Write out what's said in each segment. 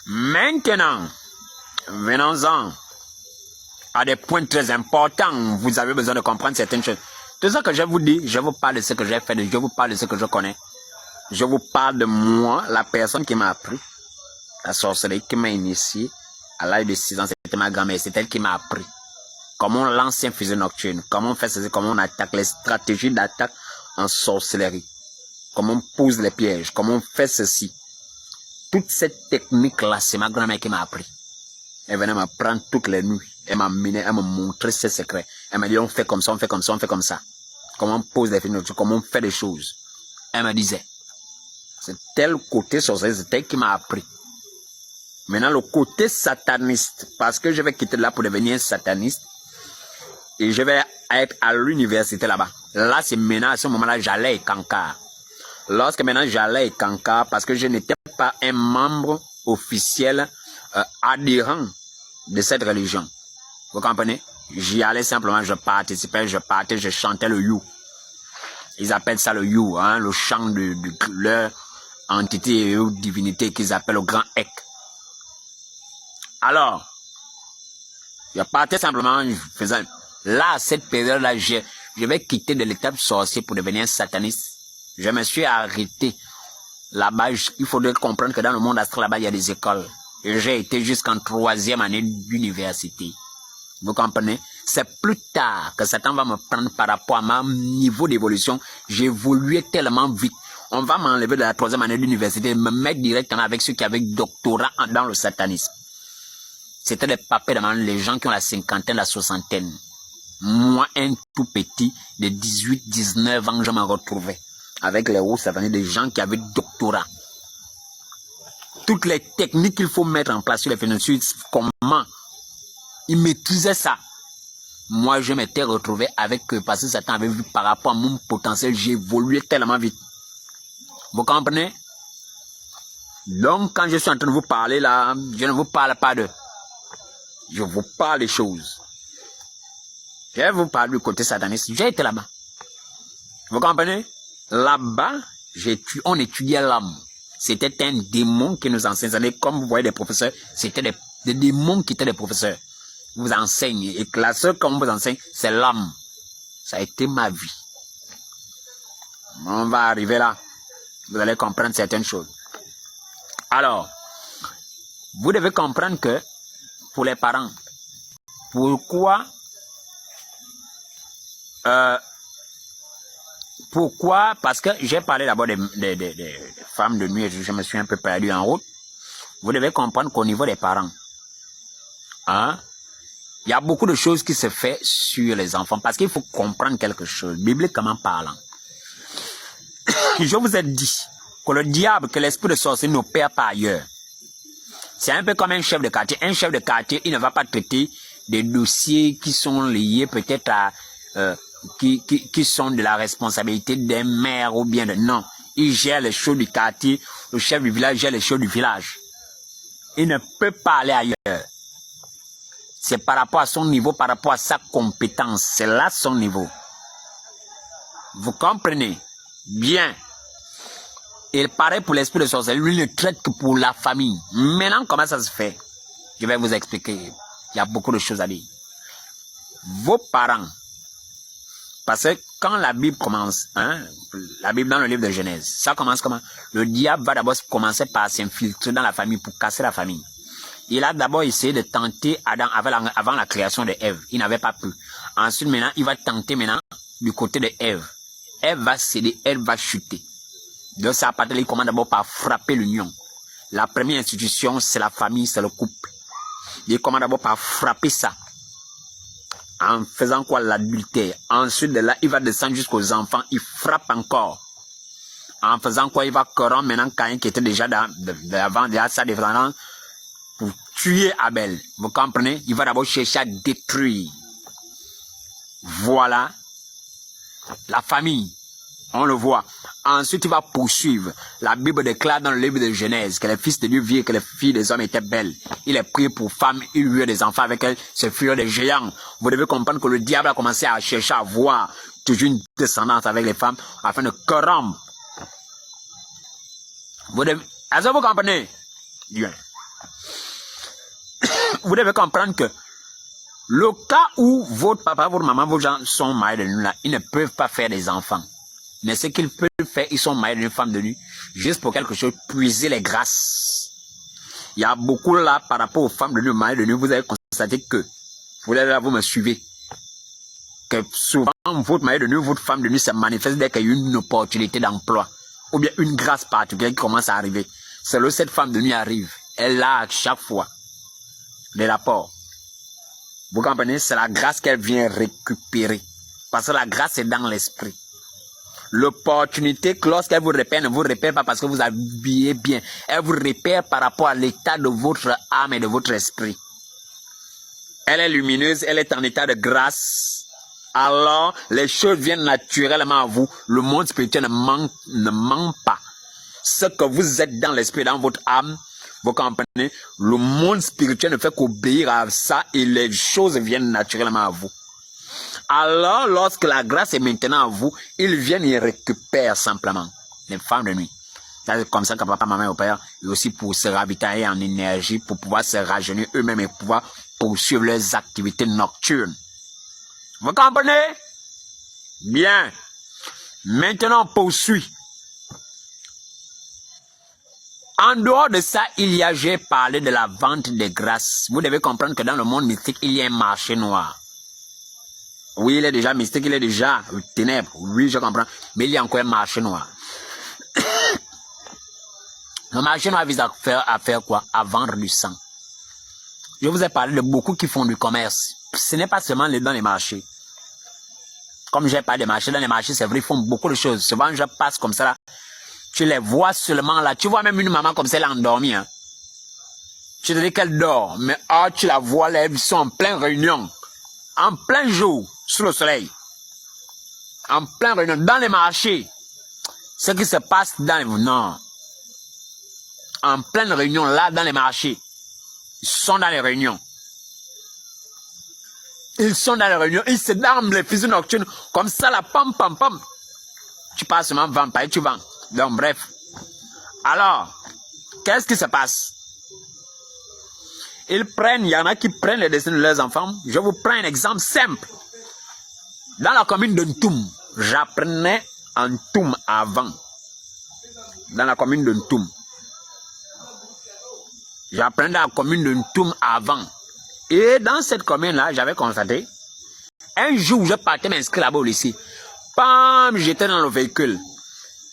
Maintenant, venons-en à des points très importants. Vous avez besoin de comprendre certaines choses. Tout ça que je vous dis, je vous parle de ce que j'ai fait, je vous parle de ce que je connais. Je vous parle de moi, la personne qui m'a appris la sorcellerie, qui m'a initié à l'âge de 6 ans. C'était ma grand-mère, c'est elle qui m'a appris comment l'ancien fusil nocturne, comment on fait ceci, comment on attaque, les stratégies d'attaque en sorcellerie, comment on pose les pièges, comment on fait ceci. Toute cette technique-là, c'est ma grand-mère qui m'a appris. Elle venait me prendre toutes les nuits. Elle m'a mené, elle m'a montré ses secrets. Elle m'a dit, on fait comme ça, on fait comme ça, on fait comme ça. Comment on pose les films, comment on fait des choses. Elle me disait, c'est tel côté sorcier, c'est elle qui m'a appris. Maintenant, le côté sataniste, parce que je vais quitter là pour devenir sataniste, et je vais être à l'université là-bas. Là, c'est maintenant, à ce moment-là, j'allais à Kankar. Lorsque maintenant j'allais à Kankar, parce que je n'étais pas un membre officiel adhérent de cette religion. Vous comprenez? J'y allais simplement, je participais, je partais, je chantais le you. Ils appellent ça le you, hein, le chant de leur entité ou divinité qu'ils appellent le grand Ek. Alors, je partais simplement, je faisais... Là, à cette période-là, je vais quitter de l'étape sorcier pour devenir sataniste. Je me suis arrêté là-bas. Il faudrait comprendre que dans le monde astral, là-bas, il y a des écoles. Et j'ai été jusqu'en 3e année d'université. Vous comprenez? C'est plus tard que Satan va me prendre par rapport à mon niveau d'évolution. J'évoluais tellement vite. On va m'enlever de la 3e année d'université et me mettre directement avec ceux qui avaient doctorat dans le satanisme. C'était des papés, les gens qui ont la cinquantaine, la soixantaine. Moi, un tout petit de 18, 19 ans, je me retrouvais avec les hauts satanés, des gens qui avaient doctorat. Toutes les techniques qu'il faut mettre en place sur les phénomènes, comment ils maîtrisaient ça. Moi, je m'étais retrouvé avec eux parce que Satan avait vu par rapport à mon potentiel, j'évoluais tellement vite. Vous comprenez? Donc, quand je suis en train de vous parler là, je ne vous parle pas de... Je vous parle des choses. Je vous parle du côté sataniste. J'ai été là-bas. Vous comprenez? Là-bas, on étudiait l'âme. C'était un démon qui nous enseignait. Comme vous voyez des professeurs, c'était des démons qui étaient des professeurs. Vous enseignent. Et la seule qu'on vous enseigne, c'est l'âme. Ça a été ma vie. On va arriver là. Vous allez comprendre certaines choses. Alors, vous devez comprendre que, pour les parents, pourquoi parce que j'ai parlé d'abord des femmes de nuit, je me suis un peu perdu en route. Vous devez comprendre qu'au niveau des parents, hein, il y a beaucoup de choses qui se font sur les enfants, parce qu'il faut comprendre quelque chose, bibliquement parlant. Je vous ai dit que le diable, que l'esprit de sorcier n'opère pas ailleurs. C'est un peu comme un chef de quartier. Un chef de quartier, il ne va pas traiter des dossiers qui sont liés peut-être à... qui sont de la responsabilité des maires ou bien de... Non, il gère les choses du quartier, le chef du village gère les choses du village. Il ne peut pas aller ailleurs. C'est par rapport à son niveau, par rapport à sa compétence. C'est là son niveau. Vous comprenez? Bien. Il paraît pour l'esprit de sorcellerie, lui ne traite que pour la famille. Maintenant, comment ça se fait? Je vais vous expliquer. Il y a beaucoup de choses à dire. Vos parents, parce que quand la Bible commence, hein, la Bible dans le livre de Genèse, ça commence comment? Le diable va d'abord commencer par s'infiltrer dans la famille pour casser la famille. Il a d'abord essayé de tenter Adam avant la création de Ève. Il n'avait pas pu. Ensuite, maintenant, il va tenter maintenant du côté de Ève. Ève va céder, elle va chuter. Donc, ça part, il commence d'abord par frapper l'union. La première institution, c'est la famille, c'est le couple. Il commence d'abord par frapper ça. En faisant quoi? L'adultère. Ensuite de là, il va descendre jusqu'aux enfants. Il frappe encore. En faisant quoi? Il va corrompre maintenant Caïn qui était déjà avant déjà sa descendance pour tuer Abel. Vous comprenez? Il va d'abord chercher à détruire. Voilà. La famille. On le voit. Ensuite, il va poursuivre. La Bible déclare dans le livre de Genèse que les fils de Dieu virent que les filles des hommes étaient belles. Il est pris pour femme, il eut des enfants avec elle, ce furent des géants. Vous devez comprendre que le diable a commencé à chercher à voir toujours une descendance avec les femmes afin de corrompre. Est-ce que vous comprenez? Bien. Vous devez comprendre que le cas où votre papa, votre maman, vos gens sont mariés de nuit, là, ils ne peuvent pas faire des enfants. Mais ce qu'ils peuvent faire, ils sont mariés d'une femme de nuit, juste pour quelque chose, puiser les grâces. Il y a beaucoup là, par rapport aux femmes de nuit, mariées de nuit, vous avez constaté que, vous allez là, vous me suivez, que souvent, votre mari de nuit, votre femme de nuit se manifeste dès qu'il y a une opportunité d'emploi, ou bien une grâce particulière qui commence à arriver. C'est là où cette femme de nuit arrive. Elle a à chaque fois des rapports. Vous comprenez? C'est la grâce qu'elle vient récupérer. Parce que la grâce est dans l'esprit. L'opportunité, lorsqu'elle vous repère, ne vous repère pas parce que vous habillez bien. Elle vous repère par rapport à l'état de votre âme et de votre esprit. Elle est lumineuse, elle est en état de grâce. Alors, les choses viennent naturellement à vous. Le monde spirituel ne manque pas. Ce que vous êtes dans l'esprit, dans votre âme, vous comprenez? Le monde spirituel ne fait qu'obéir à ça et les choses viennent naturellement à vous. Alors, lorsque la grâce est maintenant à vous, ils viennent et récupèrent simplement les femmes de nuit. C'est comme ça que papa, maman et au père, et aussi pour se ravitailler en énergie, pour pouvoir se rajeunir eux-mêmes et pouvoir poursuivre leurs activités nocturnes. Vous comprenez? Bien. Maintenant, on poursuit. En dehors de ça, j'ai parlé de la vente des grâces. Vous devez comprendre que dans le monde mystique, il y a un marché noir. Oui, il est déjà mystique, il est déjà ténèbres. Oui, je comprends. Mais il y a encore un marché noir. Le marché noir vise à faire quoi? À vendre du sang. Je vous ai parlé de beaucoup qui font du commerce. Ce n'est pas seulement dans les marchés. Comme j'ai parlé des marchés, dans les marchés, c'est vrai, ils font beaucoup de choses. Souvent, je passe comme ça là. Tu les vois seulement là. Tu vois même une maman comme ça, elle est endormie. Hein. Tu te dis qu'elle dort. Mais tu la vois là, ils sont en pleine réunion. En plein jour, sous le soleil. En pleine réunion, dans les marchés. Ce qui se passe dans les... Non. En pleine réunion, là, dans les marchés. Ils sont dans les réunions. Ils sont dans les réunions. Ils se dorment les fusils nocturnes. Comme ça, là, pam, pam, pam. Tu passes seulement vampire, tu vends. Donc, bref. Alors, qu'est-ce qui se passe? Ils prennent, il y en a qui prennent les destins de leurs enfants. Je vous prends un exemple simple. Dans la commune de Ntoum, j'apprenais en Ntoum avant. Dans la commune de Ntoum. J'apprenais dans la commune de Ntoum avant. Et dans cette commune-là, j'avais constaté, un jour où je partais m'inscrire là-bas au lycée, pam, j'étais dans le véhicule.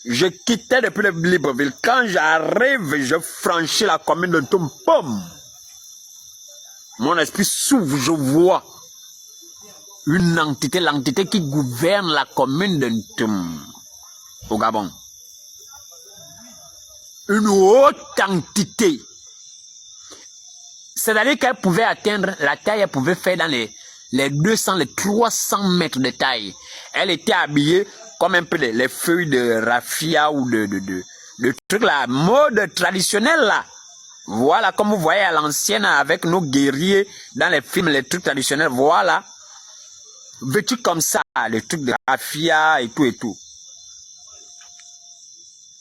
Je quittais depuis le Libreville. Quand j'arrive, je franchis la commune de Ntoum, pam. Mon esprit s'ouvre, je vois une entité, l'entité qui gouverne la commune de Ntoum, au Gabon. Une haute entité. C'est-à-dire qu'elle pouvait atteindre la taille, elle pouvait faire dans les 200, les 300 mètres de taille. Elle était habillée comme un peu les feuilles de raffia ou de trucs là, mode traditionnel là. Voilà, comme vous voyez à l'ancienne avec nos guerriers dans les films, les trucs traditionnels, voilà. Vêtus comme ça, les trucs de raffia et tout et tout.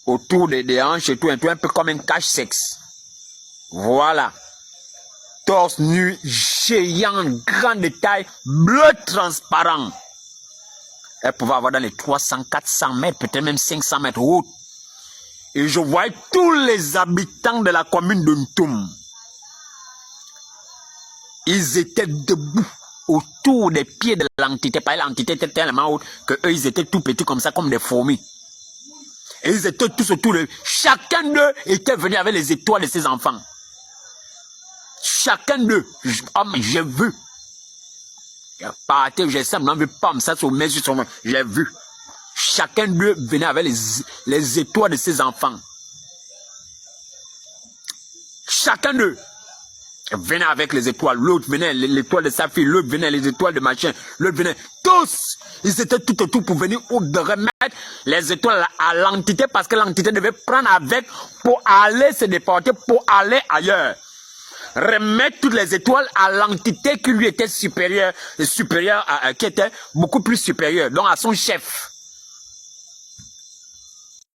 Autour des hanches et tout, un peu comme un cache-sexe. Voilà. Torse nu, géant, grande taille, bleu transparent. Elle pouvait avoir dans les 300, 400 mètres, peut-être même 500 mètres haute. Et je voyais tous les habitants de la commune de Ntoum. Ils étaient debout autour des pieds de l'entité. L'entité était tellement haute qu'eux, ils étaient tout petits comme ça, comme des fourmis. Et ils étaient tous autour de... Chacun d'eux était venu avec les étoiles de ses enfants. Chacun d'eux, j'ai vu. J'ai simplement vu, pam, ça sur mes yeux, j'ai vu. Chacun d'eux venait avec les étoiles de ses enfants. Chacun d'eux venait avec les étoiles. L'autre venait l'étoile de sa fille, l'autre venait les étoiles de machin, l'autre venait. Tous, ils étaient tout autour pour venir de remettre les étoiles à l'entité parce que l'entité devait prendre avec pour aller se déporter, pour aller ailleurs. Remettre toutes les étoiles à l'entité qui lui était supérieure, qui était beaucoup plus supérieure, donc à son chef.